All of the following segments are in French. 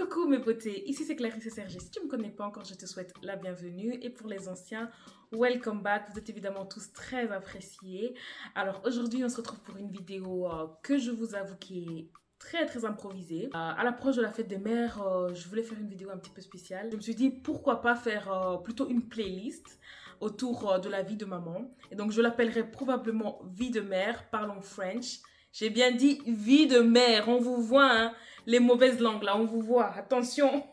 Coucou mes beautés, ici c'est Clarisse et Serge. Si tu ne me connais pas encore, je te souhaite la bienvenue. Et pour les anciens, welcome back. Vous êtes évidemment tous très appréciés. Alors aujourd'hui, on se retrouve pour une vidéo que je vous avoue qui est très improvisée. À l'approche de la fête des mères, je voulais faire une vidéo un petit peu spéciale. Je me suis dit pourquoi pas faire plutôt une playlist autour de la vie de maman. Et donc je l'appellerai probablement Vie de mère, parlons French. J'ai bien dit vie de mère, on vous voit, hein, les mauvaises langues là, on vous voit, attention.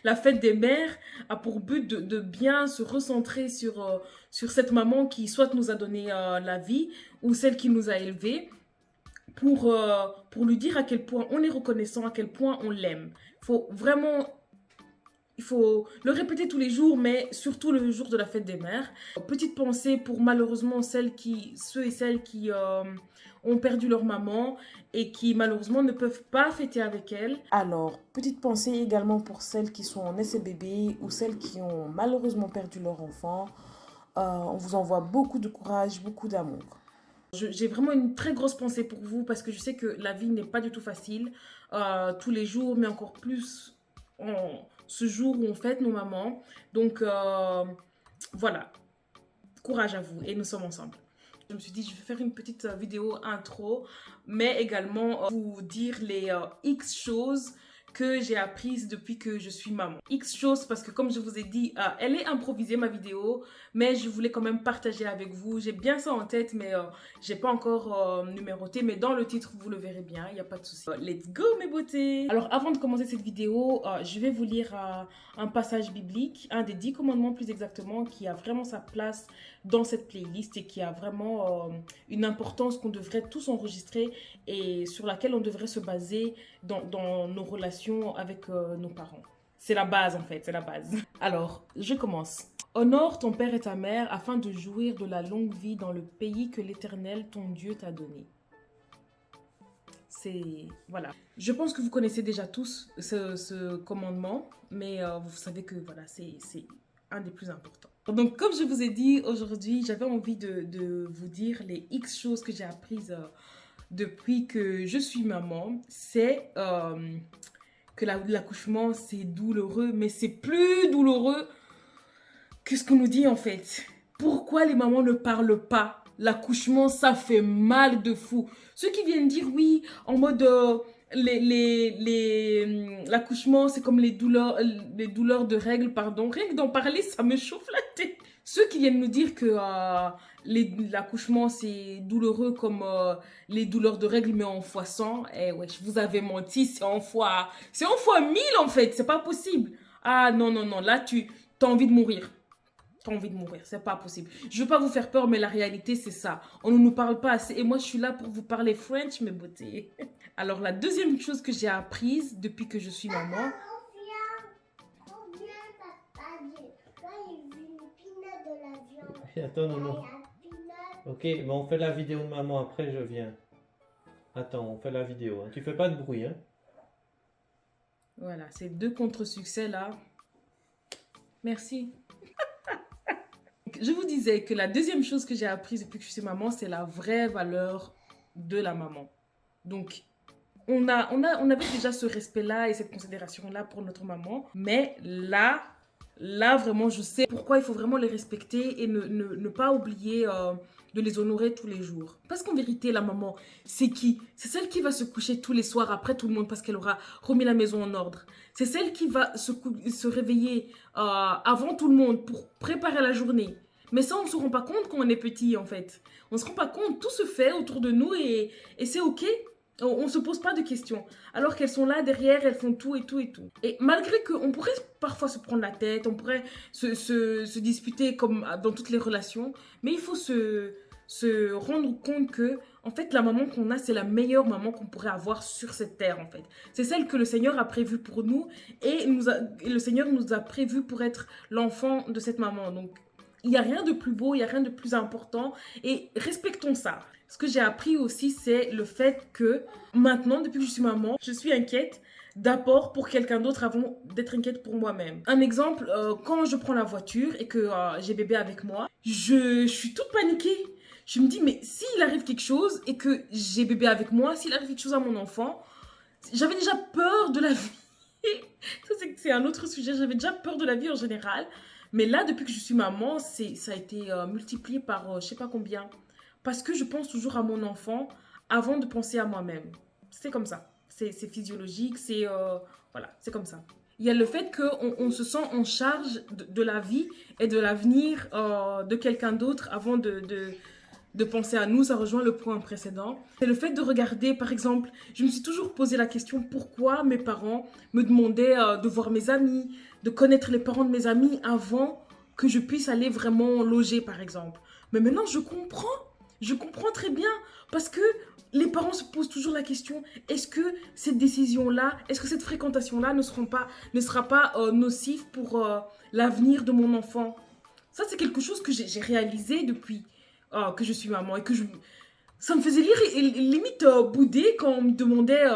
La fête des mères a pour but de bien se recentrer sur cette maman qui soit nous a donné la vie ou celle qui nous a élevés pour lui dire à quel point on est reconnaissant, à quel point on l'aime. Il faut le répéter tous les jours, mais surtout le jour de la fête des mères. Petite pensée pour malheureusement ceux et celles qui ont perdu leur maman et qui malheureusement ne peuvent pas fêter avec elle. Alors, petite pensée également pour celles qui sont en essai bébé ou celles qui ont malheureusement perdu leur enfant. On vous envoie beaucoup de courage, beaucoup d'amour. J'ai vraiment une très grosse pensée pour vous parce que je sais que la vie n'est pas du tout facile tous les jours, mais encore plus ce jour où on fête nos mamans. Donc voilà, courage à vous et nous sommes ensemble. Je me suis dit, je vais faire une petite vidéo intro, mais également vous dire les X choses que j'ai apprises depuis que je suis maman. X choses parce que comme je vous ai dit, elle est improvisée ma vidéo, mais je voulais quand même partager avec vous. J'ai bien ça en tête, mais j'ai pas encore numéroté, mais dans le titre, vous le verrez bien, il n'y a pas de souci. Let's go mes beautés! Alors avant de commencer cette vidéo, je vais vous lire un passage biblique, un des 10 commandements plus exactement, qui a vraiment sa place dans cette playlist et qui a vraiment une importance qu'on devrait tous enregistrer et sur laquelle on devrait se baser dans nos relations avec nos parents. C'est la base en fait, c'est la base. Alors, je commence. Honore ton père et ta mère afin de jouir de la longue vie dans le pays que l'Éternel, ton Dieu, t'a donné. Voilà. Je pense que vous connaissez déjà tous ce commandement, mais vous savez que voilà, c'est un des plus importants. Donc, comme je vous ai dit aujourd'hui, j'avais envie de vous dire les X choses que j'ai apprises depuis que je suis maman. C'est que l'accouchement, c'est douloureux, mais c'est plus douloureux que ce qu'on nous dit en fait. Pourquoi les mamans ne parlent pas? L'accouchement, ça fait mal de fou. Ceux qui viennent dire oui, en mode l'accouchement, c'est comme les douleurs de règles, pardon. Rien que d'en parler, ça me chauffe la tête. Ceux qui viennent nous dire que l'accouchement, c'est douloureux comme les douleurs de règles, mais en fois 100, eh ouais, je vous avais menti, c'est en fois 1000 en fait, c'est pas possible. Ah non, là, tu as envie de mourir. T'as envie de mourir, c'est pas possible. Je veux pas vous faire peur, mais la réalité, c'est ça. On ne nous parle pas assez. Et moi, je suis là pour vous parler French, mes beautés. Alors, la deuxième chose que j'ai apprise depuis que je suis maman... Attends, non. Ok, mais on fait la vidéo de maman, après je viens. Attends, on fait la vidéo. Hein. Tu fais pas de bruit, hein? Voilà, c'est 2 contre-succès là. Merci. Je vous disais que la deuxième chose que j'ai apprise depuis que je suis maman, c'est la vraie valeur de la maman. Donc, on avait déjà ce respect-là et cette considération-là pour notre maman. Mais là, vraiment, je sais pourquoi il faut vraiment les respecter et ne pas oublier de les honorer tous les jours. Parce qu'en vérité, la maman, c'est qui? C'est celle qui va se coucher tous les soirs après tout le monde parce qu'elle aura remis la maison en ordre. C'est celle qui va se réveiller avant tout le monde pour préparer la journée. Mais ça, on ne se rend pas compte quand on est petit, en fait. On ne se rend pas compte, tout se fait autour de nous et c'est ok. On ne se pose pas de questions. Alors qu'elles sont là derrière, elles font tout et tout et tout. Et malgré qu'on pourrait parfois se prendre la tête, on pourrait se disputer comme dans toutes les relations, mais il faut se rendre compte que, en fait, la maman qu'on a, c'est la meilleure maman qu'on pourrait avoir sur cette terre, en fait. C'est celle que le Seigneur a prévue pour nous et le Seigneur nous a prévu pour être l'enfant de cette maman. Donc, il n'y a rien de plus beau, il n'y a rien de plus important et respectons ça. Ce que j'ai appris aussi, c'est le fait que maintenant, depuis que je suis maman, je suis inquiète d'abord pour quelqu'un d'autre avant d'être inquiète pour moi-même. Un exemple, quand je prends la voiture et que j'ai bébé avec moi, je suis toute paniquée. Je me dis, mais s'il arrive quelque chose et que j'ai bébé avec moi, s'il arrive quelque chose à mon enfant, j'avais déjà peur de la vie. un autre sujet. J'avais déjà peur de la vie en général. Mais là, depuis que je suis maman, ça a été multiplié par je sais pas combien. Parce que je pense toujours à mon enfant avant de penser à moi-même. C'est comme ça. C'est physiologique, voilà, c'est comme ça. Il y a le fait qu'on se sent en charge de la vie et de l'avenir de quelqu'un d'autre avant de penser à nous. Ça rejoint le point précédent. C'est le fait de regarder, par exemple, je me suis toujours posé la question pourquoi mes parents me demandaient de voir mes amis, de connaître les parents de mes amis avant que je puisse aller vraiment loger, par exemple. Mais maintenant, je comprends très bien parce que les parents se posent toujours la question, est-ce que cette décision-là, est-ce que cette fréquentation-là ne sera pas nocive pour l'avenir de mon enfant? Ça, c'est quelque chose que j'ai réalisé depuis que je suis maman et ça me faisait limite bouder quand on me demandait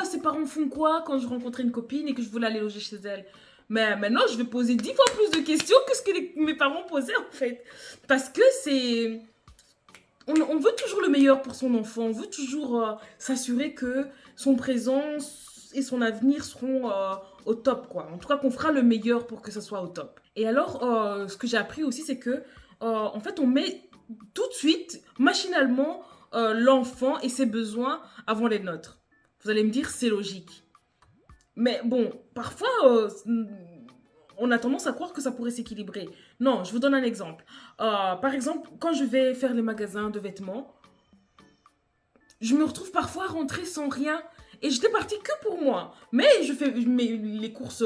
ses parents font quoi quand je rencontrais une copine et que je voulais aller loger chez elle. Mais maintenant, je vais poser 10 fois plus de questions que ce que mes parents posaient en fait. Parce que c'est... On veut toujours le meilleur pour son enfant, on veut toujours s'assurer que son présent et son avenir seront au top, quoi. En tout cas, qu'on fera le meilleur pour que ce soit au top. Et alors, ce que j'ai appris aussi, c'est que, en fait, on met tout de suite, machinalement, l'enfant et ses besoins avant les nôtres. Vous allez me dire, c'est logique. Mais bon, parfois, on a tendance à croire que ça pourrait s'équilibrer. Non, je vous donne un exemple. Par exemple, quand je vais faire les magasins de vêtements, je me retrouve parfois à rentrer sans rien. Et j'étais partie que pour moi. Mais je fais les courses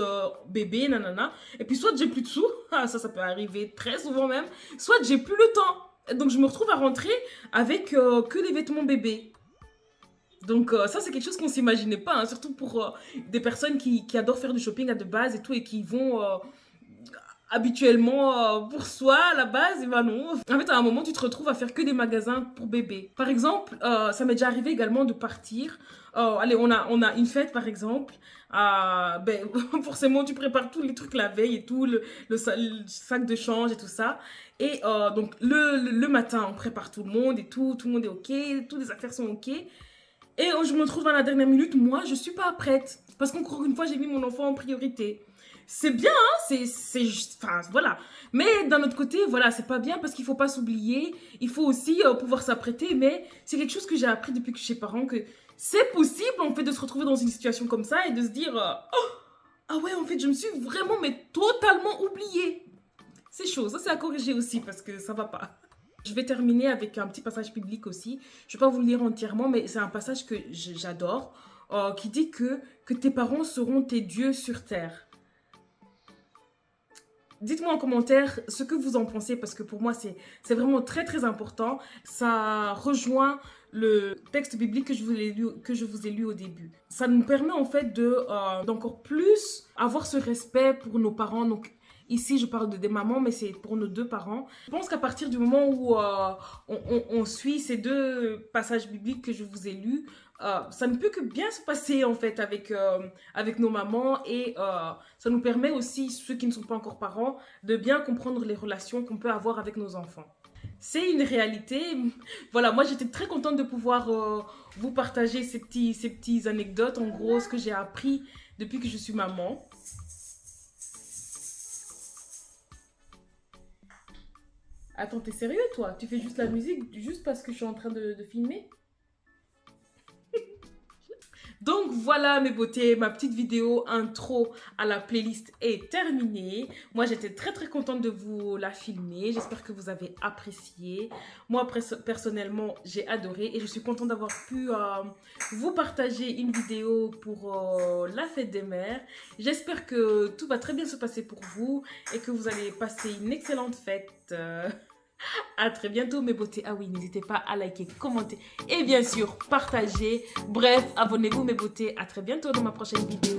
bébé, nanana. Et puis soit j'ai plus de sous, ça peut arriver très souvent même, soit j'ai plus le temps. Donc je me retrouve à rentrer avec que des vêtements bébés. Donc ça c'est quelque chose qu'on ne s'imaginait pas, hein, surtout pour des personnes qui adorent faire du shopping à de base et tout et qui vont habituellement pour soi à la base, et ben non. En fait à un moment tu te retrouves à faire que des magasins pour bébés. Par exemple, ça m'est déjà arrivé également de partir. Allez, on a une fête par exemple. Ben, forcément tu prépares tous les trucs la veille et tout, le sac de change et tout ça. Et donc le matin on prépare tout le monde et tout le monde est ok, toutes les affaires sont ok. Et je me trouve dans la dernière minute, moi, je suis pas prête. Parce qu'encore une fois, j'ai mis mon enfant en priorité. C'est bien, hein, c'est juste, enfin, voilà. Mais d'un autre côté, voilà, c'est pas bien parce qu'il faut pas s'oublier. Il faut aussi pouvoir s'apprêter. Mais c'est quelque chose que j'ai appris depuis que je suis parent, que c'est possible, en fait, de se retrouver dans une situation comme ça et de se dire, ah ouais, en fait, je me suis vraiment, mais totalement oubliée. C'est chaud, ça c'est à corriger aussi parce que ça va pas. Je vais terminer avec un petit passage biblique aussi. Je ne vais pas vous le lire entièrement, mais c'est un passage que j'adore, qui dit que tes parents seront tes dieux sur terre. Dites-moi en commentaire ce que vous en pensez, parce que pour moi, c'est vraiment très très important. Ça rejoint le texte biblique que je vous ai lu au début. Ça nous permet en fait d'encore plus avoir ce respect pour nos parents. Donc, ici, je parle des mamans, mais c'est pour nos deux parents. Je pense qu'à partir du moment où on suit ces deux passages bibliques que je vous ai lus, ça ne peut que bien se passer en fait avec nos mamans et ça nous permet aussi, ceux qui ne sont pas encore parents, de bien comprendre les relations qu'on peut avoir avec nos enfants. C'est une réalité. Voilà, moi j'étais très contente de pouvoir vous partager ces petites anecdotes, en gros ce que j'ai appris depuis que je suis maman. Attends, t'es sérieux toi? Tu fais juste la musique juste parce que je suis en train de filmer? Donc voilà mes beautés, ma petite vidéo intro à la playlist est terminée. Moi j'étais très très contente de vous la filmer, j'espère que vous avez apprécié. Moi personnellement j'ai adoré et je suis contente d'avoir pu vous partager une vidéo pour la fête des mères. J'espère que tout va très bien se passer pour vous et que vous allez passer une excellente fête. À très bientôt mes beautés. Ah oui, n'hésitez pas à liker, commenter et bien sûr partager. Bref, abonnez-vous mes beautés. À très bientôt dans ma prochaine vidéo.